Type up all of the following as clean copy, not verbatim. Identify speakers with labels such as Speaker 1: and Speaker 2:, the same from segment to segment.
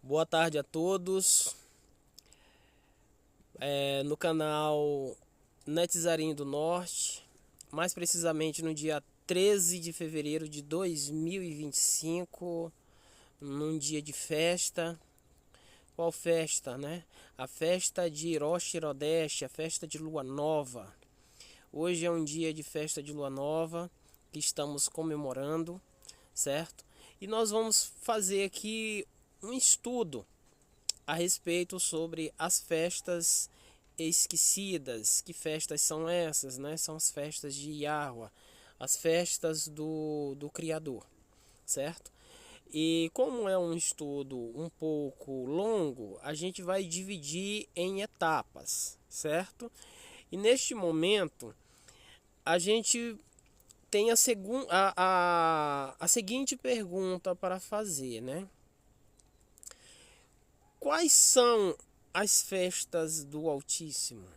Speaker 1: Boa tarde a todos. No canal Netzarinho do Norte, mais precisamente no dia 13 de fevereiro de 2025, num dia de festa. Qual festa, né? A festa de Rosh Chodesh, a festa de Lua Nova. Hoje é um dia de festa de Lua Nova que estamos comemorando, certo? E nós vamos fazer aqui um estudo a respeito sobre as festas esquecidas. Que festas são essas, né? São as festas de Yahweh, as festas do Criador, certo? E como é um estudo um pouco longo, a gente vai dividir em etapas, certo? E neste momento, a gente tem a seguinte pergunta para fazer, né? Quais são as festas do Altíssimo?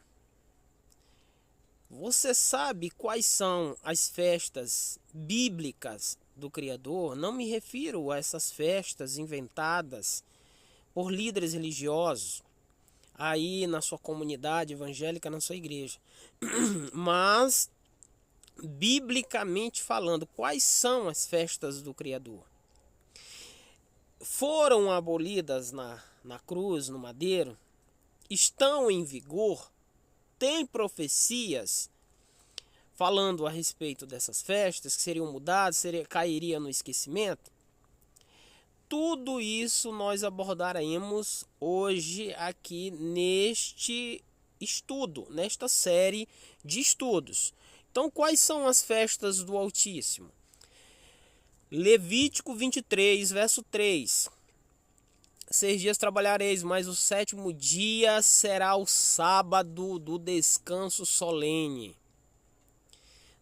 Speaker 1: Você sabe quais são as festas bíblicas do Criador? Não me refiro a essas festas inventadas por líderes religiosos aí na sua comunidade evangélica, na sua igreja. Mas, biblicamente falando, quais são as festas do Criador? Foram abolidas na cruz, no madeiro? Estão em vigor? Tem profecias falando a respeito dessas festas que seriam mudadas, cairia no esquecimento? Tudo isso nós abordaremos hoje aqui neste estudo, nesta série de estudos. Então, quais são as festas do Altíssimo? Levítico 23, verso 3. 6 dias trabalhareis, mas o sétimo dia será o sábado do descanso solene.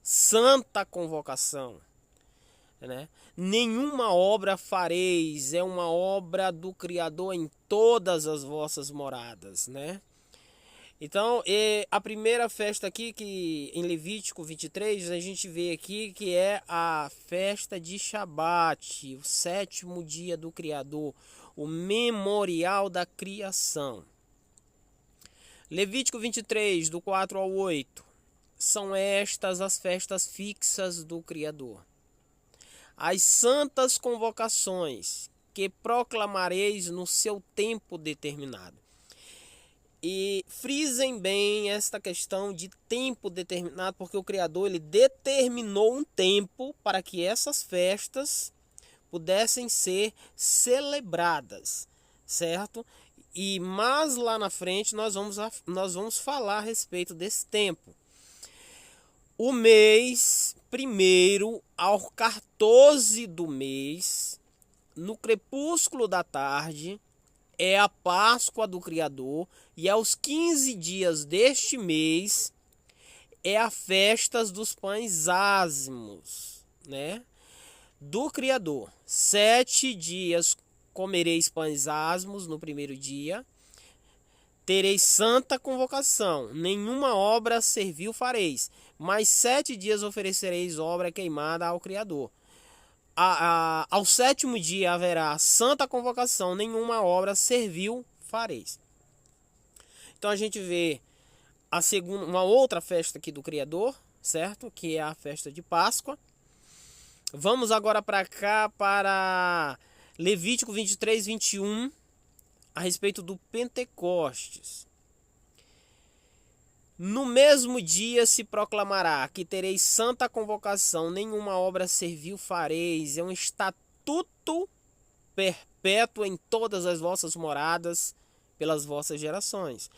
Speaker 1: Santa convocação, né? Nenhuma obra fareis, é uma obra do Criador em todas as vossas moradas, né? Então, a primeira festa aqui, que em Levítico 23, a gente vê aqui que é a festa de Shabat, o sétimo dia do Criador, o memorial da criação. Levítico 23, do 4 ao 8, são estas as festas fixas do Criador. As santas convocações que proclamareis no seu tempo determinado. E frisem bem esta questão de tempo determinado, porque o Criador ele determinou um tempo para que essas festas pudessem ser celebradas, certo? E mais lá na frente nós vamos falar a respeito desse tempo. O mês primeiro ao 14 do mês, no crepúsculo da tarde, é a Páscoa do Criador, e aos 15 dias deste mês é a festa dos pães ázimos, né? Do Criador. 7 dias comereis pães ázimos no primeiro dia. Tereis santa convocação, nenhuma obra servil fareis, mas 7 dias oferecereis obra queimada ao Criador. Ao sétimo dia haverá santa convocação, nenhuma obra servil fareis. Então a gente vê uma outra festa aqui do Criador, certo? Que é a festa de Páscoa. Vamos agora para cá, para Levítico 23, 21, a respeito do Pentecostes. No mesmo dia se proclamará que tereis santa convocação, nenhuma obra servil fareis, é um estatuto perpétuo em todas as vossas moradas, pelas vossas gerações.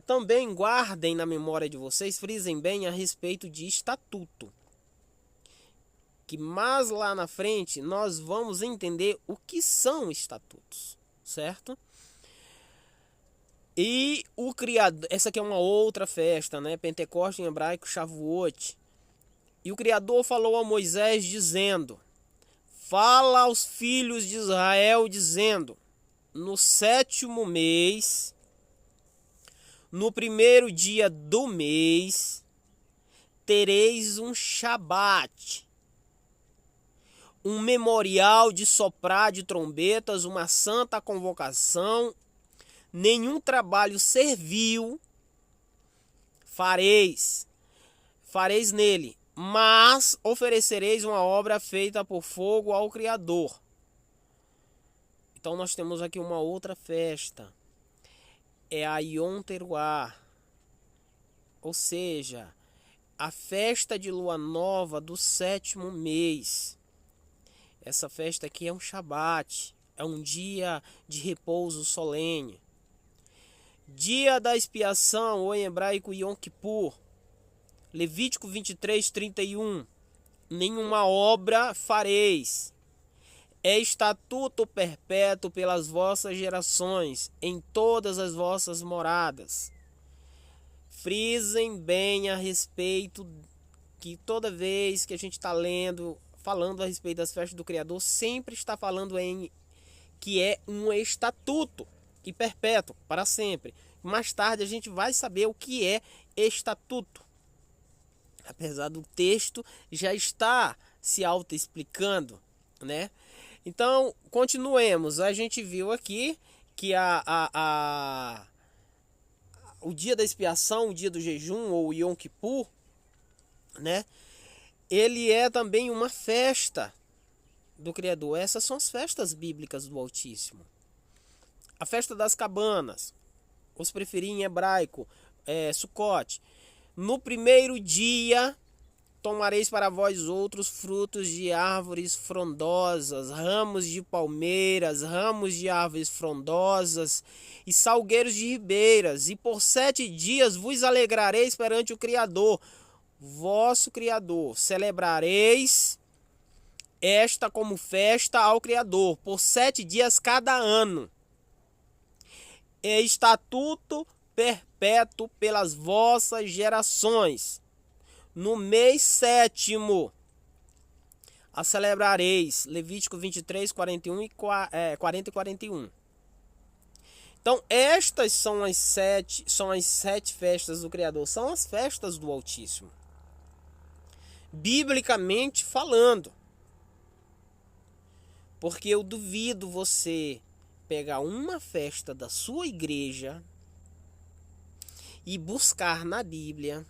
Speaker 1: Também guardem na memória de vocês, frisem bem a respeito de estatuto, que mais lá na frente nós vamos entender o que são estatutos, certo? E o Criador, essa aqui é uma outra festa, né? Pentecoste em hebraico, Shavuot. E o Criador falou a Moisés dizendo: fala aos filhos de Israel dizendo: no sétimo mês, no primeiro dia do mês, tereis um Shabat. um memorial de soprar de trombetas, uma santa convocação, nenhum trabalho servil fareis nele, mas oferecereis uma obra feita por fogo ao Criador. Então nós temos aqui uma outra festa, é a Yom Teruah, ou seja, a festa de lua nova do 7º mês. Essa festa aqui é um Shabat, é um dia de repouso solene. Dia da expiação, ou em hebraico Yom Kippur. Levítico 23:31. Nenhuma obra fareis. É estatuto perpétuo pelas vossas gerações, em todas as vossas moradas. Frisem bem a respeito que toda vez que a gente está falando a respeito das festas do Criador, sempre está falando em que é um estatuto e perpétuo para sempre. Mais tarde a gente vai saber o que é estatuto. Apesar do texto já está se autoexplicando, né? Então, continuemos. A gente viu aqui que o dia da expiação, o dia do jejum ou Yom Kippur, né? Ele é também uma festa do Criador. Essas são as festas bíblicas do Altíssimo. A festa das cabanas, os preferi em hebraico, Sukkot. No primeiro dia tomareis para vós outros frutos de árvores frondosas, ramos de palmeiras, ramos de árvores frondosas e salgueiros de ribeiras, e por 7 dias vos alegrareis perante o Criador, vosso Criador. Celebrareis esta como festa ao Criador, por 7 dias cada ano. É estatuto perpétuo pelas vossas gerações. No mês 7º a celebrareis. Levítico 23, 41 e 40 e 41. Então estas são as sete festas do Criador. São as festas do Altíssimo, biblicamente falando. Porque eu duvido você pegar uma festa da sua igreja e buscar na Bíblia,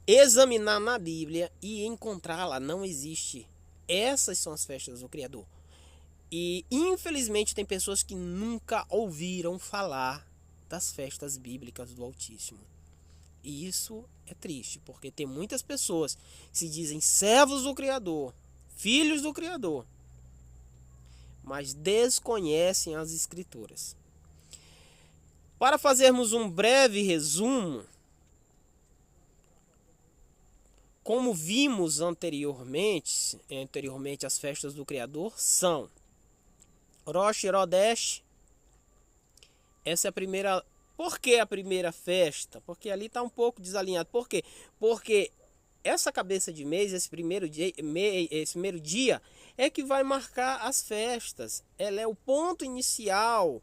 Speaker 1: examinar na Bíblia e encontrá-la. Não existe. Essas são as festas do Criador. E infelizmente tem pessoas que nunca ouviram falar das festas bíblicas do Altíssimo. E isso é triste, porque tem muitas pessoas que se dizem servos do Criador, filhos do Criador, mas desconhecem as Escrituras. Para fazermos um breve resumo, como vimos anteriormente as festas do Criador são Rosh Chodesh. Essa é a primeira. Por que a primeira festa? Porque ali está um pouco desalinhado. Por quê? Porque essa cabeça de mês, esse primeiro dia é que vai marcar as festas. Ela é o ponto inicial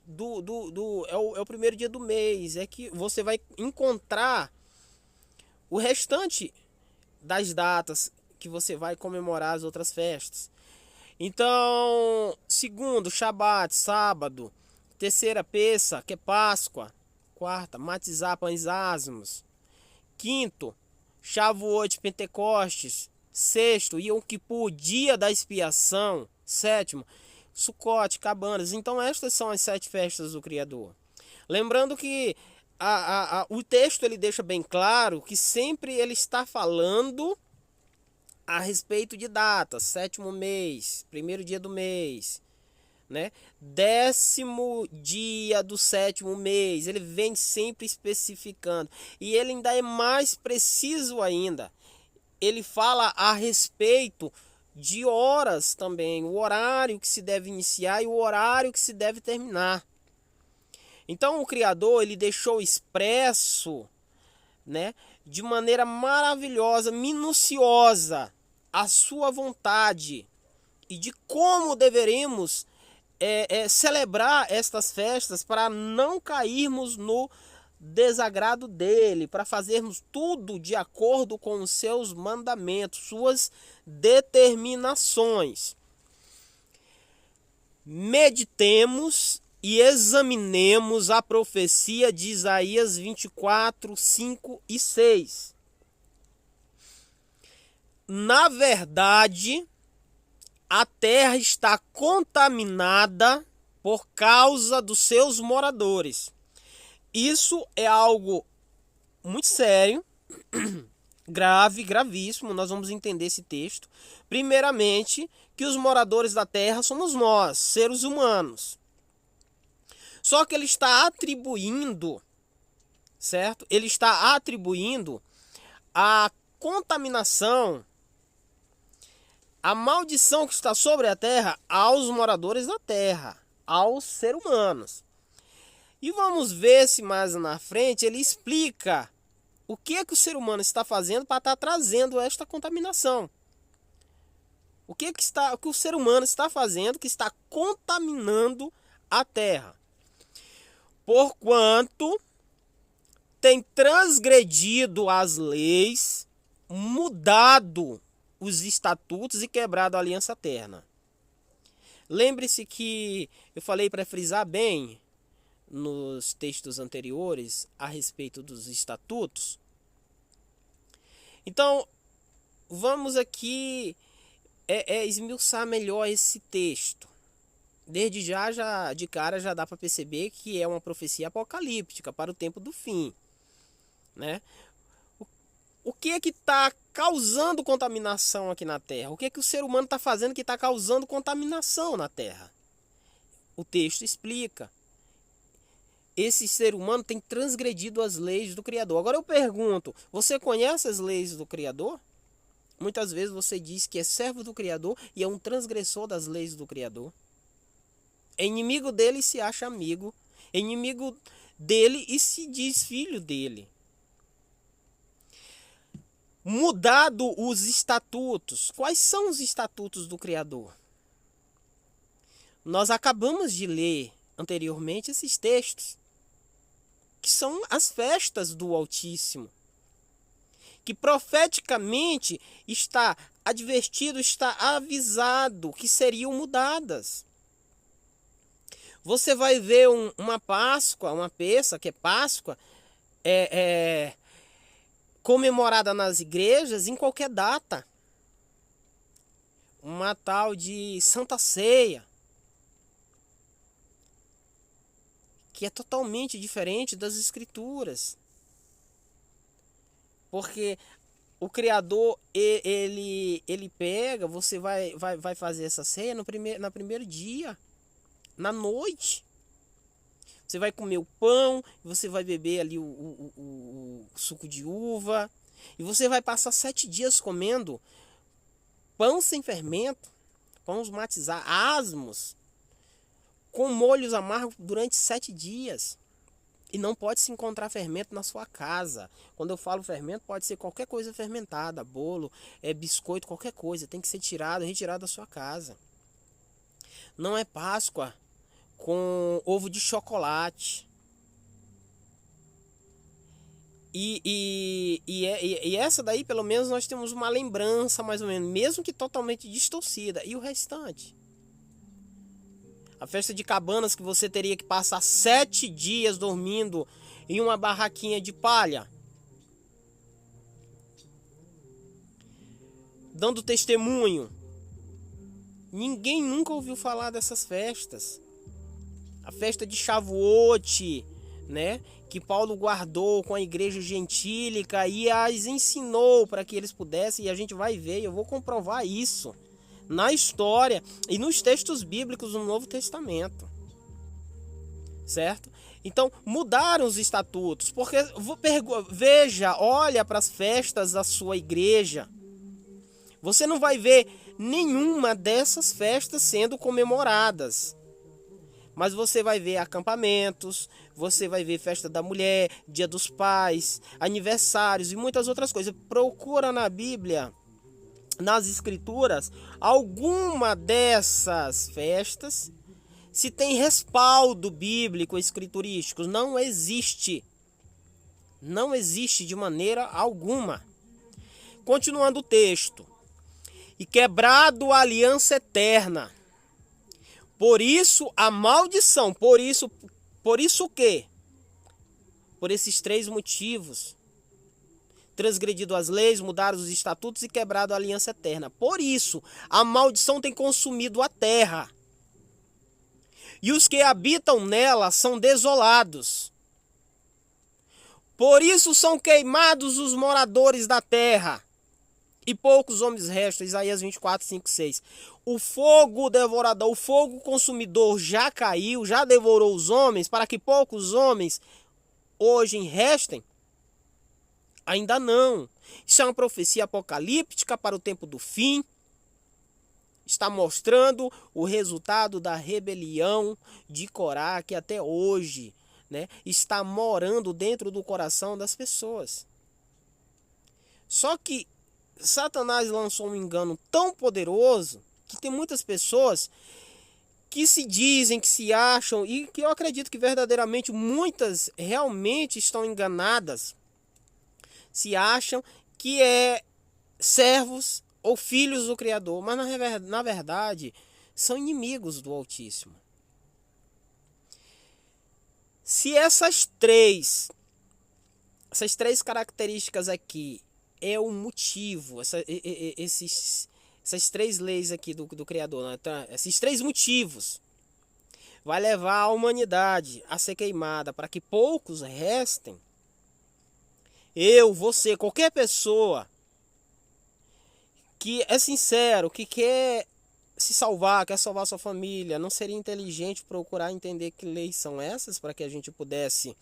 Speaker 1: é o primeiro dia do mês. É que você vai encontrar o restante das datas que você vai comemorar as outras festas. Então, segundo, Shabat, sábado. Terceira, Pessa, que é Páscoa. Quarta, Matizá, Pães Asmos. Quinto, Shavuot, Pentecostes. Sexto, Yom Kippur, dia da expiação. Sétimo, Sukkot, cabanas. Então estas são as 7 festas do Criador. Lembrando que o texto ele deixa bem claro que sempre ele está falando a respeito de datas. 7º mês, primeiro dia do mês, né? 10º dia do 7º mês. Ele vem sempre especificando. E ele ainda é mais preciso ainda. Ele fala a respeito de horas também. O horário que se deve iniciar e o horário que se deve terminar. Então o Criador ele deixou expresso, né, de maneira maravilhosa, minuciosa, a sua vontade e de como deveremos celebrar estas festas para não cairmos no desagrado dele, para fazermos tudo de acordo com os seus mandamentos, suas determinações. Meditemos e examinemos a profecia de Isaías 24, 5 e 6. Na verdade, a terra está contaminada por causa dos seus moradores. Isso é algo muito sério, gravíssimo. Nós vamos entender esse texto. Primeiramente, que os moradores da terra somos nós, seres humanos. Só que ele está atribuindo, certo? Ele está atribuindo a contaminação, a maldição que está sobre a terra aos moradores da terra, aos seres humanos. E vamos ver se mais na frente ele explica o que é que o ser humano está fazendo para estar trazendo esta contaminação. O que o ser humano está fazendo que está contaminando a terra? Porquanto tem transgredido as leis, mudado os estatutos e quebrado a aliança eterna. Lembre-se que eu falei para frisar bem nos textos anteriores a respeito dos estatutos. Então, vamos aqui esmiuçar melhor esse texto. Desde já de cara já dá para perceber que é uma profecia apocalíptica para o tempo do fim, né? O que é que está causando contaminação aqui na Terra? O que é que o ser humano está fazendo que está causando contaminação na Terra? O texto explica. Esse ser humano tem transgredido as leis do Criador. Agora eu pergunto, você conhece as leis do Criador? Muitas vezes você diz que é servo do Criador e é um transgressor das leis do Criador. É inimigo dele e se acha amigo. É inimigo dele e se diz filho dele. Mudado os estatutos. Quais são os estatutos do Criador? Nós acabamos de ler anteriormente esses textos, que são as festas do Altíssimo, que profeticamente está advertido, está avisado que seriam mudadas. Você vai ver uma Páscoa, uma peça, que é Páscoa, comemorada nas igrejas em qualquer data. Uma tal de Santa Ceia, que é totalmente diferente das Escrituras. Porque o Criador, ele pega, você vai fazer essa ceia no primeiro dia, na noite. Você vai comer o pão, você vai beber ali o suco de uva, e você vai passar 7 dias comendo pão sem fermento, pães matizados, asmos, com molhos amargos durante 7 dias. E não pode se encontrar fermento na sua casa. Quando eu falo fermento, pode ser qualquer coisa fermentada, bolo, biscoito, qualquer coisa. Tem que ser retirado da sua casa. Não é Páscoa com ovo de chocolate. E essa daí, pelo menos, nós temos uma lembrança, mais ou menos, mesmo que totalmente distorcida. E o restante? A festa de cabanas, que você teria que passar 7 dias dormindo em uma barraquinha de palha, dando testemunho. Ninguém nunca ouviu falar dessas festas. A festa de Shavuot, né, que Paulo guardou com a igreja gentílica e as ensinou para que eles pudessem, e a gente vai ver, eu vou comprovar isso na história e nos textos bíblicos do Novo Testamento, certo? Então mudaram os estatutos, porque veja, olha para as festas da sua igreja, você não vai ver nenhuma dessas festas sendo comemoradas, mas você vai ver acampamentos, você vai ver festa da mulher, dia dos pais, aniversários e muitas outras coisas. Procura na Bíblia, nas Escrituras, alguma dessas festas, se tem respaldo bíblico escriturístico. Não existe. Não existe de maneira alguma. Continuando o texto. E quebrado a aliança eterna. Por isso a maldição. Por isso o quê? Por esses três motivos. Transgredido as leis, mudado os estatutos e quebrado a aliança eterna. Por isso a maldição tem consumido a terra. E os que habitam nela são desolados. Por isso são queimados os moradores da terra. E poucos homens restam. Isaías 24, 5, 6. O fogo devorador, o fogo consumidor já caiu, já devorou os homens, para que poucos homens hoje restem? Ainda não. Isso é uma profecia apocalíptica para o tempo do fim. Está mostrando o resultado da rebelião de Corá, que até hoje, né, está morando dentro do coração das pessoas. Só que Satanás lançou um engano tão poderoso que tem muitas pessoas que se dizem, que se acham, e que eu acredito que verdadeiramente muitas realmente estão enganadas, se acham que servos ou filhos do Criador, mas na verdade são inimigos do Altíssimo. Se essas três características aqui é o motivo, essas três leis aqui do Criador, né? Então, esses três motivos vai levar a humanidade a ser queimada para que poucos restem. Eu, você, qualquer pessoa que é sincero, que quer se salvar, quer salvar sua família, não seria inteligente procurar entender que leis são essas para que a gente pudesse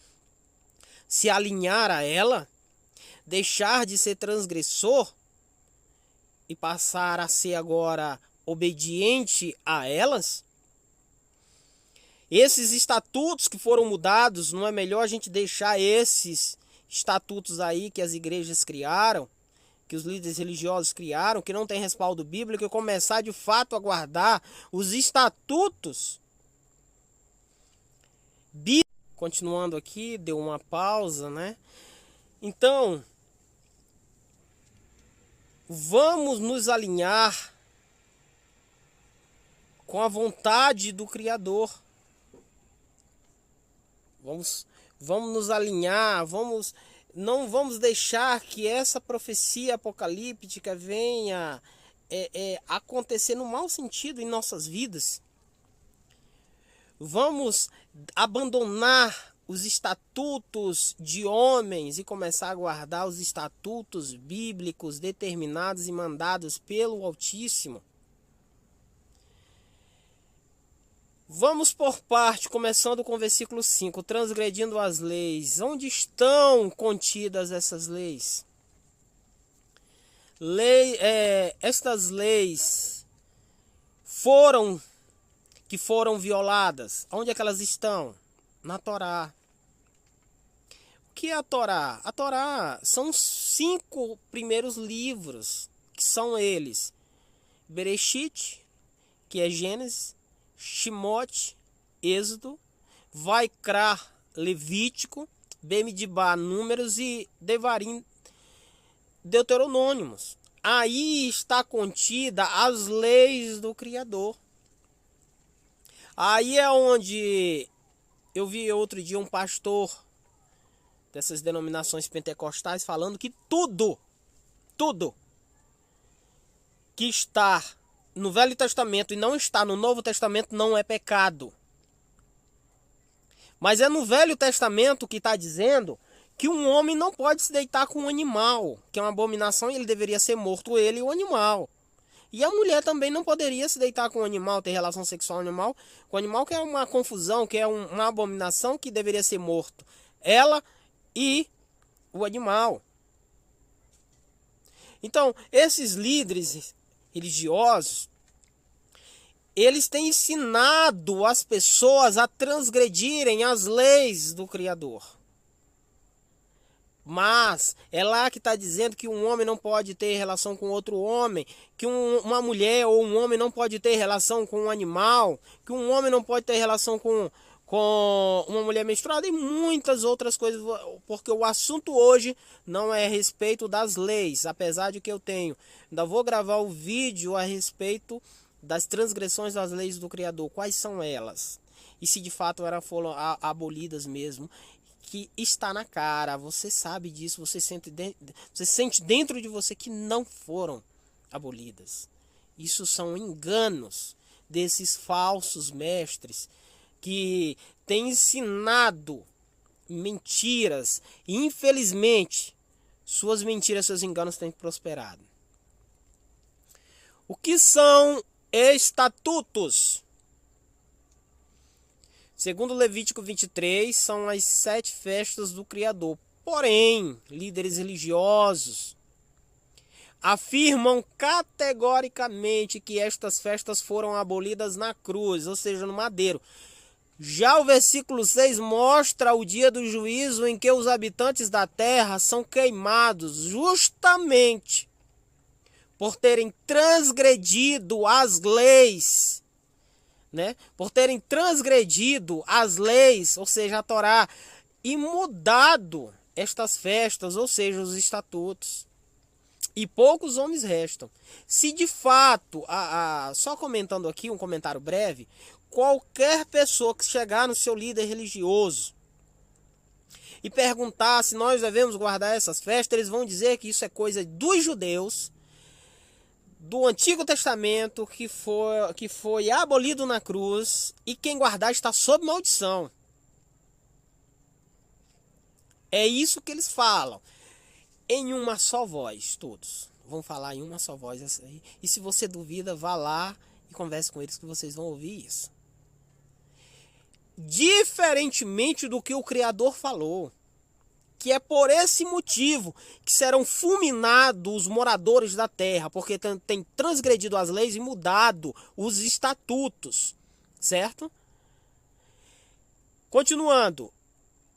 Speaker 1: se alinhar a ela, deixar de ser transgressor e passar a ser agora obediente a elas? Esses estatutos que foram mudados, não é melhor a gente deixar esses estatutos aí que as igrejas criaram, que os líderes religiosos criaram, que não tem respaldo bíblico, e começar de fato a guardar os estatutos bíblicos? Continuando aqui, deu uma pausa, né? Então, vamos nos alinhar com a vontade do Criador. Vamos nos alinhar, não vamos deixar que essa profecia apocalíptica venha acontecer no mau sentido em nossas vidas. Vamos abandonar os estatutos de homens e começar a guardar os estatutos bíblicos determinados e mandados pelo Altíssimo. Vamos por parte, começando com o versículo 5, transgredindo as leis. Onde estão contidas essas leis? Estas leis que foram violadas, onde é que elas estão? Na Torá. O que é a Torá? A Torá são os 5 primeiros livros, que são eles: Bereshit, que é Gênesis, Shemot, Êxodo, Vaikra, Levítico, Bemidbar, Números e Devarim, Deuteronômos. Aí está contida as leis do Criador. Aí é onde eu vi outro dia um pastor dessas denominações pentecostais falando que tudo que está no Velho Testamento e não está no Novo Testamento não é pecado. Mas é no Velho Testamento que está dizendo que um homem não pode se deitar com um animal, que é uma abominação, e ele deveria ser morto, ele e o animal. E a mulher também não poderia se deitar com um animal, ter relação sexual com o animal, que é uma confusão, que é uma abominação, que deveria ser morto. Ela e o animal. Então, esses líderes religiosos, eles têm ensinado as pessoas a transgredirem as leis do Criador. Mas é lá que está dizendo que um homem não pode ter relação com outro homem, que uma mulher ou um homem não pode ter relação com um animal, que um homem não pode ter relação com com uma mulher menstruada e muitas outras coisas, porque o assunto hoje não é a respeito das leis, apesar de que eu ainda vou gravar o vídeo a respeito das transgressões das leis do Criador, quais são elas, e se de fato elas foram abolidas mesmo, que está na cara, você sabe disso, você sente dentro de você que não foram abolidas. Isso são enganos desses falsos mestres que têm ensinado mentiras e infelizmente suas mentiras, seus enganos têm prosperado. O que são estatutos? Segundo Levítico 23, são as 7 festas do Criador. Porém, líderes religiosos afirmam categoricamente que estas festas foram abolidas na cruz, ou seja, no madeiro. Já o versículo 6 mostra o dia do juízo em que os habitantes da terra são queimados justamente por terem transgredido as leis, né? Por terem transgredido as leis, ou seja, a Torá, e mudado estas festas, ou seja, os estatutos. E poucos homens restam. Se de fato, só comentando aqui um comentário breve, qualquer pessoa que chegar no seu líder religioso e perguntar se nós devemos guardar essas festas, eles vão dizer que isso é coisa dos judeus, do Antigo Testamento, que foi abolido na cruz, e quem guardar está sob maldição. É isso que eles falam. Em uma só voz, todos vão falar em uma só voz. E se você duvida, vá lá e converse com eles que vocês vão ouvir isso. Diferentemente do que o Criador falou, que é por esse motivo que serão fulminados os moradores da terra, porque tem transgredido as leis e mudado os estatutos, certo? Continuando.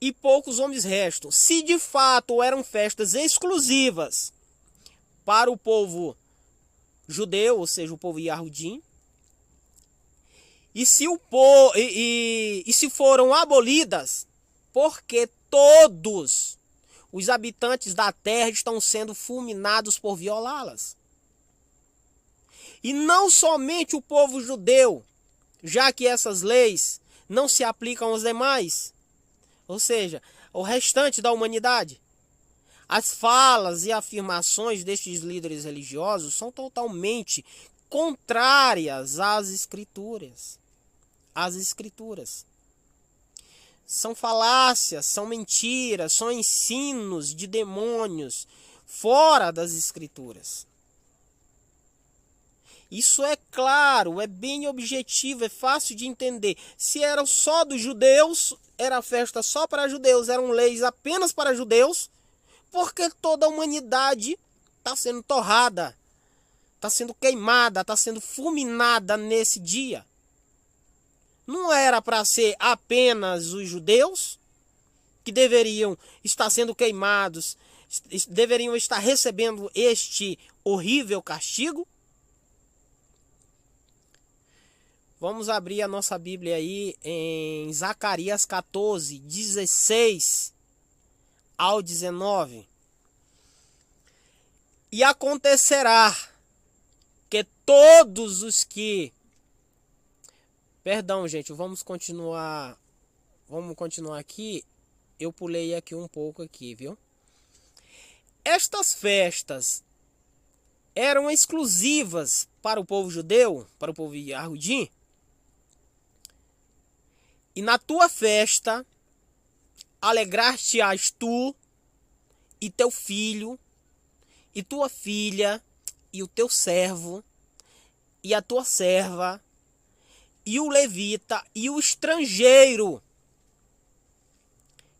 Speaker 1: E poucos homens restam. Se de fato eram festas exclusivas para o povo judeu, ou seja, o povo Yahudim, e se foram abolidas, porque todos os habitantes da terra estão sendo fulminados por violá-las. E não somente o povo judeu, já que essas leis não se aplicam aos demais, ou seja, o restante da humanidade. As falas e afirmações destes líderes religiosos são totalmente contrárias às escrituras. As escrituras são falácias, são mentiras, são ensinos de demônios fora das escrituras. Isso é claro, é bem objetivo, é fácil de entender. Se era só dos judeus, era festa só para judeus, eram leis apenas para judeus, porque toda a humanidade está sendo torrada, está sendo queimada, está sendo fulminada nesse dia. Não era para ser apenas os judeus que deveriam estar sendo queimados, deveriam estar recebendo este horrível castigo? Vamos abrir a nossa Bíblia aí em Zacarias 14, 16 ao 19. E acontecerá que todos os que... Perdão, gente, vamos continuar aqui. Eu pulei aqui um pouco aqui, viu? Estas festas eram exclusivas para o povo judeu, para o povo Yahudim. E na tua festa, alegrar-te-ás tu, e teu filho, e tua filha, e o teu servo, e a tua serva, e o levita, e o estrangeiro,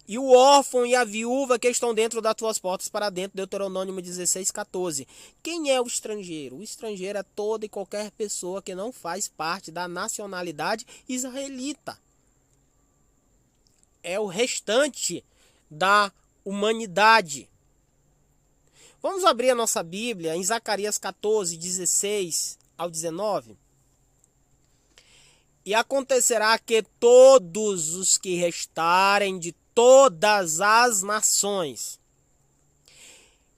Speaker 1: e o órfão e a viúva que estão dentro das tuas portas para dentro. Deuteronômio 16, 14. Quem é o estrangeiro? O estrangeiro é toda e qualquer pessoa que não faz parte da nacionalidade israelita. É o restante da humanidade. Vamos abrir a nossa Bíblia em Zacarias 14, 16 ao 19. E acontecerá que todos os que restarem de todas as nações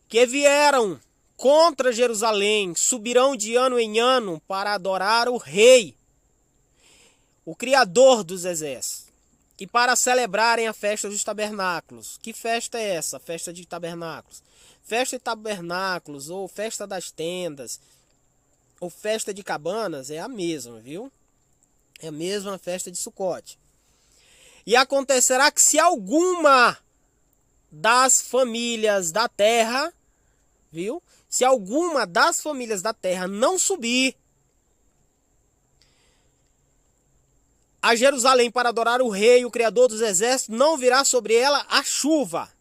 Speaker 1: que vieram contra Jerusalém subirão de ano em ano para adorar o Rei, o Criador dos exércitos, e para celebrarem a festa dos tabernáculos. Que festa é essa? Festa de tabernáculos. Festa de tabernáculos, ou festa das tendas, ou festa de cabanas, é a mesma, viu? É a mesma festa de Sucote. E acontecerá que se alguma das famílias da terra, viu? Se alguma das famílias da terra não subir a Jerusalém para adorar o Rei, o Criador dos exércitos, não virá sobre ela a chuva.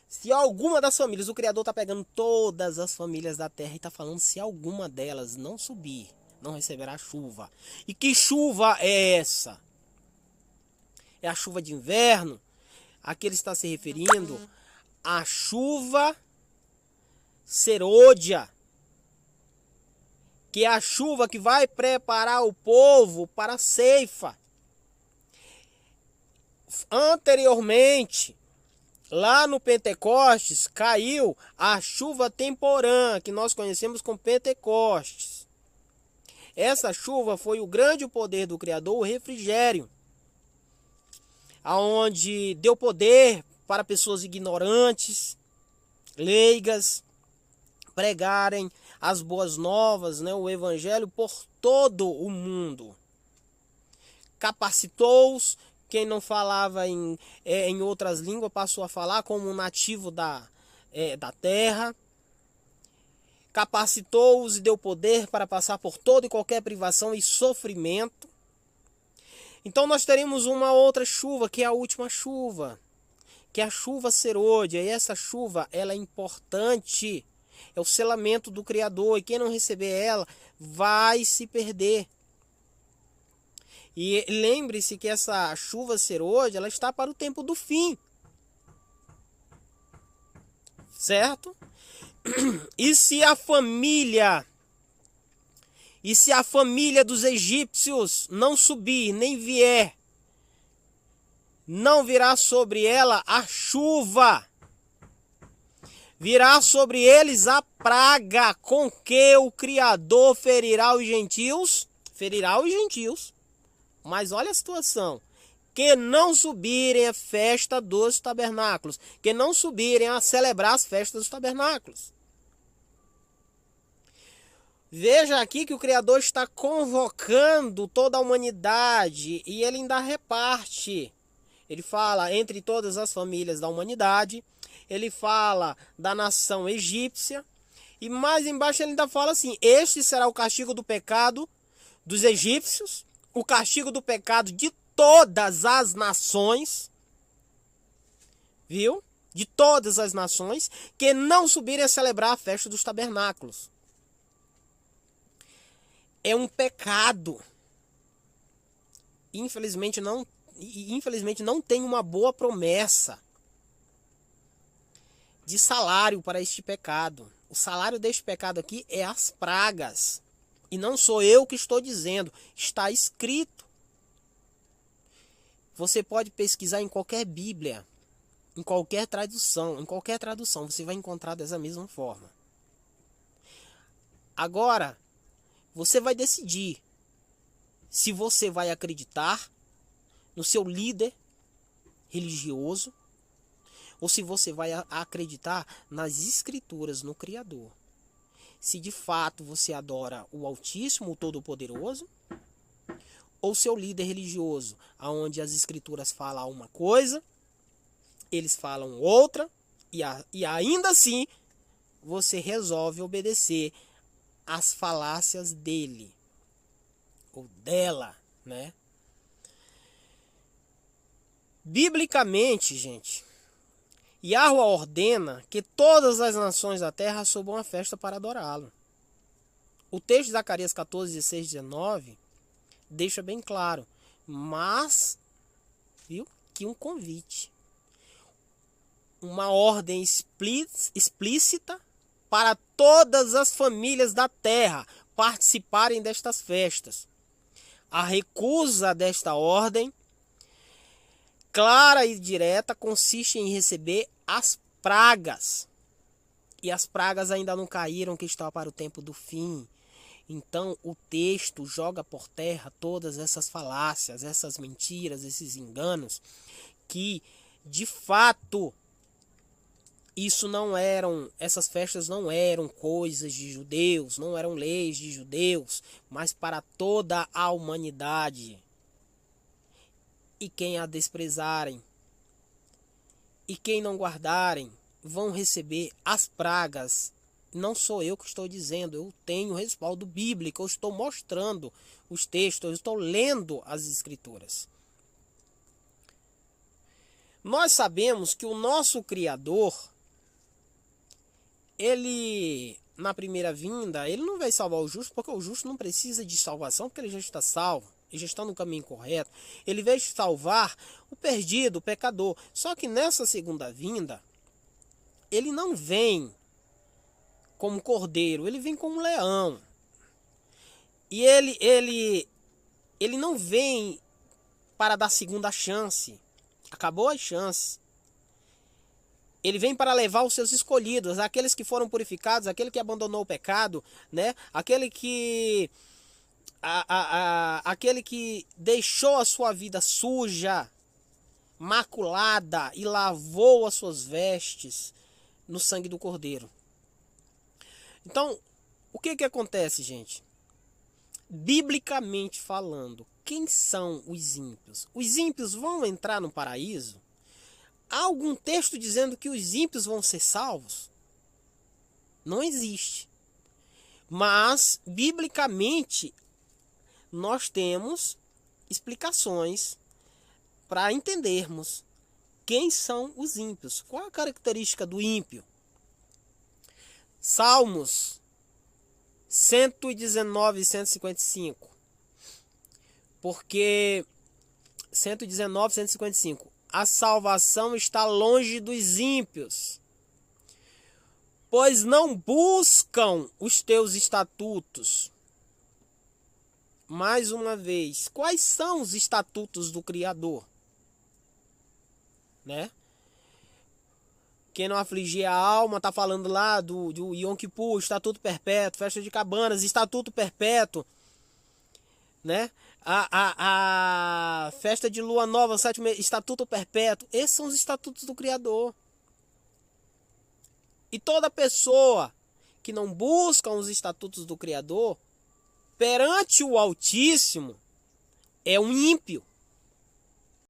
Speaker 1: Se alguma das famílias, o Criador está pegando todas as famílias da terra e está falando se alguma delas não subir, não receberá chuva. E que chuva é essa? É a chuva de inverno? Aqui ele está se referindo à chuva serôdia, que é a chuva que vai preparar o povo para a ceifa. Anteriormente, lá no Pentecostes, caiu a chuva temporã, que nós conhecemos como Pentecostes. Essa chuva foi o grande poder do Criador, o refrigério, aonde deu poder para pessoas ignorantes, leigas, pregarem as boas novas, né, o evangelho por todo o mundo. Capacitou-os, quem não falava em outras línguas passou a falar como um nativo da terra. Capacitou-os e deu poder para passar por toda e qualquer privação e sofrimento. Então nós teremos uma outra chuva, que é a última chuva, que é a chuva serôdia. E essa chuva, ela é importante, é o selamento do Criador, e quem não receber ela vai se perder. E lembre-se que essa chuva serôdia, ela está para o tempo do fim, certo? E se a família dos egípcios não subir, nem vier, não virá sobre ela a chuva, virá sobre eles a praga, com que o Criador ferirá os gentios. Mas olha a situação: que não subirem a festa dos tabernáculos, que não subirem a celebrar as festas dos tabernáculos. Veja aqui que o Criador está convocando toda a humanidade, e ele ainda reparte. Ele fala entre todas as famílias da humanidade, ele fala da nação egípcia, e mais embaixo ele ainda fala assim: este será o castigo do pecado dos egípcios, o castigo do pecado de todas as nações, viu? De todas as nações que não subirem a celebrar a festa dos tabernáculos. É um pecado. Infelizmente não tem uma boa promessa de salário para este pecado. O salário deste pecado aqui é as pragas. E não sou eu que estou dizendo, está escrito. Você pode pesquisar em qualquer Bíblia, em qualquer tradução, você vai encontrar dessa mesma forma. Agora, você vai decidir se você vai acreditar no seu líder religioso ou se você vai acreditar nas escrituras, no Criador. Se de fato você adora o Altíssimo, o Todo-Poderoso, ou seu líder religioso, aonde as escrituras falam uma coisa, eles falam outra, e ainda assim você resolve obedecer às falácias dele ou dela, né? Biblicamente, gente, Yahweh ordena que todas as nações da terra subam a festa para adorá-lo. O texto de Zacarias 14, 16, 19 deixa bem claro, mas, viu, que um convite, uma ordem explícita para todas as famílias da terra participarem destas festas. A recusa desta ordem, clara e direta, consiste em receber as pragas. E as pragas ainda não caíram, que está para o tempo do fim. Então o texto joga por terra todas essas falácias, essas mentiras, esses enganos, que de fato essas festas não eram coisas de judeus, não eram leis de judeus, mas para toda a humanidade. E quem a desprezarem e quem não guardarem vão receber as pragas. Não sou eu que estou dizendo, eu tenho respaldo bíblico, eu estou mostrando os textos, eu estou lendo as escrituras. Nós sabemos que o nosso Criador, ele, na primeira vinda, ele não vai salvar o justo, porque o justo não precisa de salvação, porque ele já está salvo, ele já está no caminho correto. Ele veio salvar o perdido, o pecador. Só que nessa segunda vinda, ele não vem como cordeiro, ele vem como leão. E ele não vem para dar segunda chance. Acabou a chance. Ele vem para levar os seus escolhidos, aqueles que foram purificados, aquele que abandonou o pecado, né? Aquele que aquele que deixou a sua vida suja, maculada e lavou as suas vestes no sangue do Cordeiro. Então, o que acontece, gente? Biblicamente falando, quem são os ímpios? Os ímpios vão entrar no paraíso? Há algum texto dizendo que os ímpios vão ser salvos? Não existe. Mas, biblicamente, nós temos explicações para entendermos quem são os ímpios. Qual a característica do ímpio? Salmos 119 e 155. Porque 119 e 155. A salvação está longe dos ímpios, pois não buscam os teus estatutos. Mais uma vez, quais são os estatutos do Criador? Né? Quem não afligir a alma, está falando lá do Yom Kippur, estatuto perpétuo, festa de cabanas, estatuto perpétuo, né? A festa de lua nova, sétimo estatuto perpétuo. Esses são os estatutos do Criador. E toda pessoa que não busca os estatutos do Criador, perante o Altíssimo, é um ímpio.